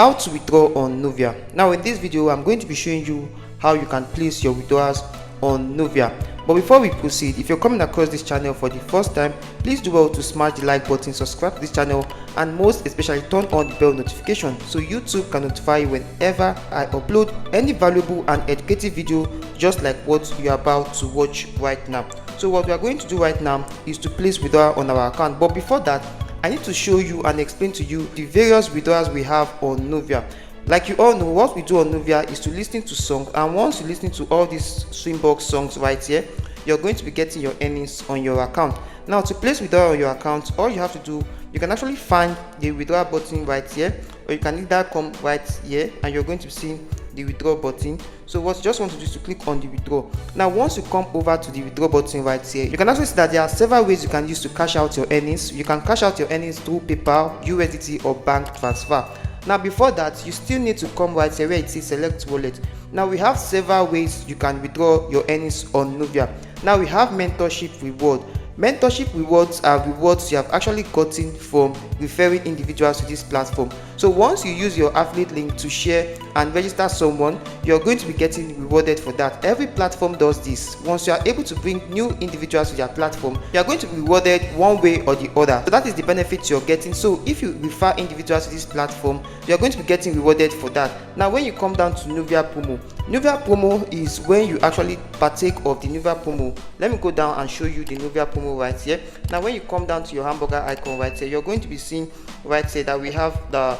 How to withdraw on Nuvia. Now in this video I'm going to be showing you how you can place your withdrawals on Nuvia. But before we proceed, if you're coming across this channel for the first time, please do well to smash the like button, subscribe to this channel, and most especially turn on the bell notification so YouTube can notify you whenever I upload any valuable and educative video just like what you're about to watch right now. So what we are going to do right now is to place withdrawal on our account, but before that I need to show you and explain to you the various withdrawals we have on Nuvia. Like you all know, what we do on Nuvia is to listen to songs, and once you listen to all these Swingbox songs right here, you're going to be getting your earnings on your account. Now to place withdrawal on your account, all you have to do, you can actually find the withdrawal button right here, or you can either come right here and you're going to see the withdraw button. So what you just want to do is to click on the withdraw. Now once you come over to the withdraw button right here, you can also see that there are several ways you can use to cash out your earnings. You can cash out your earnings through PayPal, USDT, or bank transfer. Now before that, you still need to come right here where it says select wallet. Now we have several ways you can withdraw your earnings on Nuvia. Now we have mentorship reward. Mentorship rewards are rewards you have actually gotten from referring individuals to this platform. So once you use your affiliate link to share and register someone, you're going to be getting rewarded for that. Every platform does this. Once you are able to bring new individuals to their platform, you are going to be rewarded one way or the other. So that is the benefit you're getting. So if you refer individuals to this platform, you're going to be getting rewarded for that. Now when you come down to Nuvia promo is when you actually partake of the Nuvia promo. Let me go down and show you the Nuvia promo right here. Now when you come down to your hamburger icon right here, you're going to be seeing right here that we have the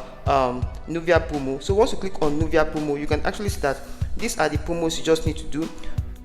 Nuvia promo. So once you click on Nuvia promo, you can actually see that these are the promos you just need to do.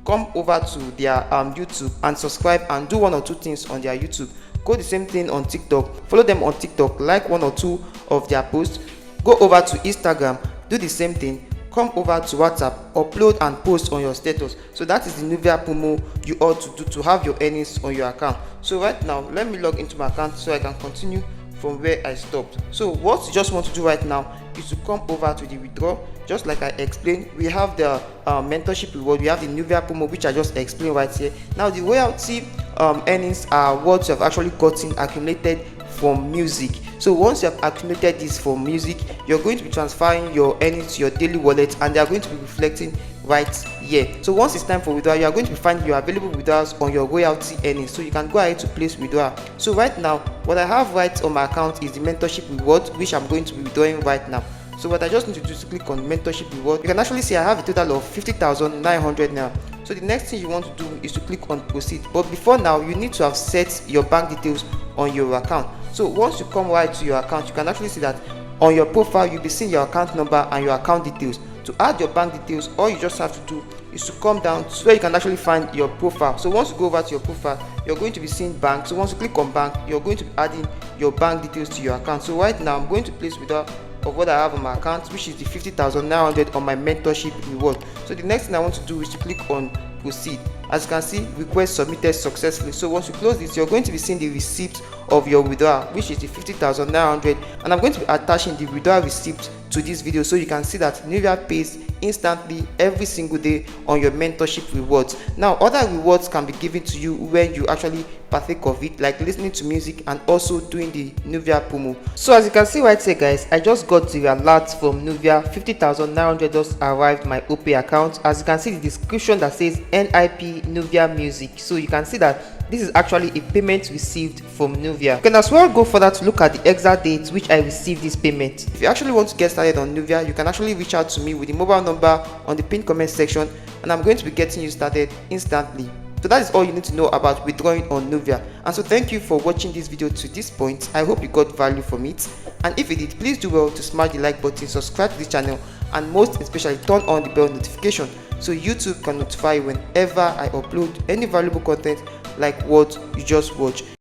Come over to their YouTube and subscribe and do one or two things on their YouTube. Go the same thing on TikTok, follow them on TikTok, like one or two of their posts. Go over to Instagram, do the same thing. Come over to WhatsApp, upload and post on your status. So that is the Nuvia promo you ought to do to have your earnings on your account. So right now, let me log into my account so I can continue from where I stopped. So what you just want to do right now is to come over to the withdraw. Just like I explained, we have the mentorship reward, we have the Nuvia promo, which I just explained right here. Now the royalty earnings are what you have actually gotten accumulated from music. So once you have accumulated this for music, you're going to be transferring your earnings to your daily wallet, and they are going to be reflecting right here. So once it's time for withdrawal, you are going to be finding your available withdrawals on your royalty earnings, so you can go ahead to place withdrawal. So right now what I have right on my account is the mentorship reward, which I'm going to be withdrawing right now. So what I just need to do is to click on mentorship reward. You can actually see I have a total of 50,900 now. So the next thing you want to do is to click on proceed. But before now, you need to have set your bank details on your account. So once you come right to your account, you can actually see that on your profile you'll be seeing your account number and your account details. To add your bank details, all you just have to do is to come down to where you can actually find your profile. So once you go over to your profile, you're going to be seeing bank. So once you click on bank, you're going to be adding your bank details to your account. So right now I'm going to place withdrawal of what I have on my account, which is the 50,900 on my mentorship reward. So the next thing I want to do is to click on proceed. As you can see, request submitted successfully. So once you close this, you're going to be seeing the receipt of your withdrawal, which is the 50,900, and I'm going to be attaching the withdrawal receipt to this video so you can see that Nuvia pays instantly every single day on your mentorship rewards. Now other rewards can be given to you when you actually partake of it, like listening to music and also doing the Nuvia promo. So as you can see right here guys, I just got the alert from Nuvia. 50,900 just arrived my OPay account. As you can see the description that says NIP Nuvia music, so you can see that this is actually a payment received from Nuvia. You can as well go further to look at the exact date which I received this payment. If you actually want to get started on Nuvia, you can actually reach out to me with the mobile number on the pinned comment section, and I'm going to be getting you started instantly. So that is all you need to know about withdrawing on Nuvia. And so thank you for watching this video to this point. I hope you got value from it, and if you did, please do well to smash the like button, subscribe to this channel, and most especially turn on the bell notification so YouTube can notify you whenever I upload any valuable content like what you just watched.